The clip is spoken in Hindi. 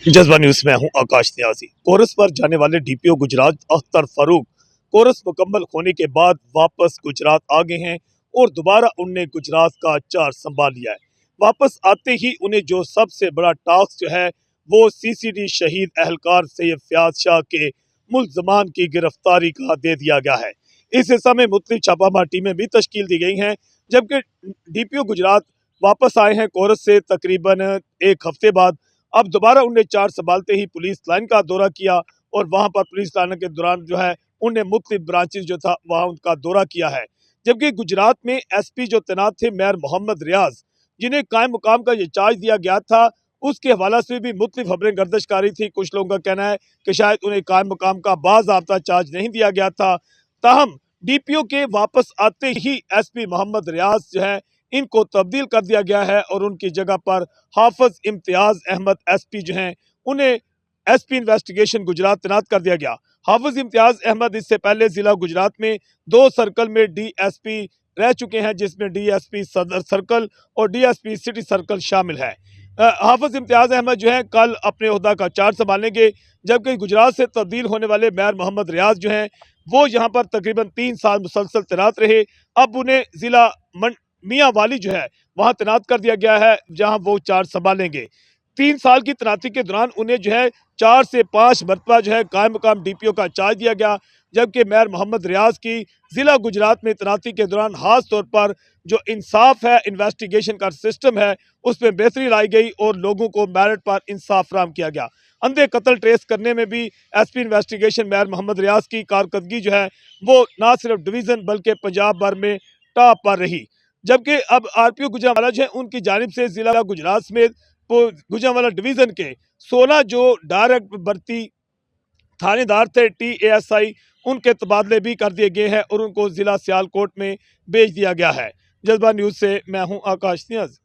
जज्बा न्यूज में हूं आकाश न्याजी। कोरस पर जाने वाले डीपीओ गुजरात अख्तर फारूक कोरस मुकम्मल होने के बाद वापस गुजरात आ गए हैं और दोबारा उनने गुजरात का चार्ज संभाल लिया है। वापस आते ही उन्हें जो सबसे बड़ा टास्क जो है वो सीसीडी शहीद एहलकार सैयद फयाज शाह के मुल्जमान की गिरफ्तारी का दे दिया गया है। इस हिस्सा में मुख्तलिफ छापामार टीमें भी तश्कील दी गई हैं, जबकि डीपीओ गुजरात वापस आए हैं कोरस से तकरीबन एक हफ्ते बाद। अब दोबारा उन्हें चार्ज संभालते ही पुलिस लाइन का दौरा किया और वहां पर पुलिस लाइन के दौरान जो है उन्हें मुख्तलिफ ब्रांचेज जो था वहां उनका दौरा किया है। जबकि गुजरात में एसपी जो तैनात थे मेयर मोहम्मद रियाज, जिन्हें कायम मुकाम का ये चार्ज दिया गया था, उसके हवाला से भी मुख्तलिफ खबरें गर्दिशकारी थी। कुछ लोगों का कहना है कि शायद उन्हें कायम मुकाम का बाज़ाब्ता चार्ज नहीं दिया गया था। ताहम डीपीओ के वापस आते ही एसपी मोहम्मद रियाज जो है इनको तब्दील कर दिया गया है और उनकी जगह पर हाफिज इम्तियाज अहमद एसपी जो हैं उन्हें एसपी इन्वेस्टिगेशन गुजरात तैनात कर दिया गया। हाफिज इम्तियाज अहमद इससे पहले जिला गुजरात में 2 सर्कल में डीएसपी रह चुके हैं, जिसमें डीएसपी सदर सर्कल और डीएसपी सिटी सर्कल शामिल है। हाफिज इम्तियाज अहमद जो है कल अपने ओहदा का चार्ज संभालेंगे, जबकि गुजरात से तब्दील होने वाले मेयर मोहम्मद रियाज जो हैं वो यहाँ पर तकरीबन 3 साल मुसलसल तैनात रहे। अब उन्हें जिला मियाँ वाली जो है वहां तैनात कर दिया गया है, जहां वो चार्ज संभालेंगे। 3 साल की तैनाती के दौरान उन्हें जो है 4 से 5 मरतबा जो है कायम मुकाम डीपीओ का चार्ज दिया गया, जबकि मेयर मोहम्मद रियाज की जिला गुजरात में तैनाती के दौरान खास तौर पर जो इंसाफ है, इन्वेस्टिगेशन का सिस्टम है, उसमें बेहतरी लाई गई और लोगों को मेरिट पर इंसाफ फराहम किया गया। अंधे कत्ल ट्रेस करने में भी एसपी इन्वेस्टिगेशन मेयर मोहम्मद रियाज की कारकर्दगी जो है वो ना सिर्फ डिवीजन बल्कि पंजाब भर में टॉप पर रही। जबकि अब आरपीओ गुजरांवाला जो है उनकी जानिब से जिला गुजरात समेत गुजरांवाला डिवीजन के 16 जो डायरेक्ट भर्ती थानेदार थे टीएएसआई, उनके तबादले भी कर दिए गए हैं और उनको जिला सियालकोट में भेज दिया गया है। जज्बा न्यूज से मैं हूं आकाश नियाज।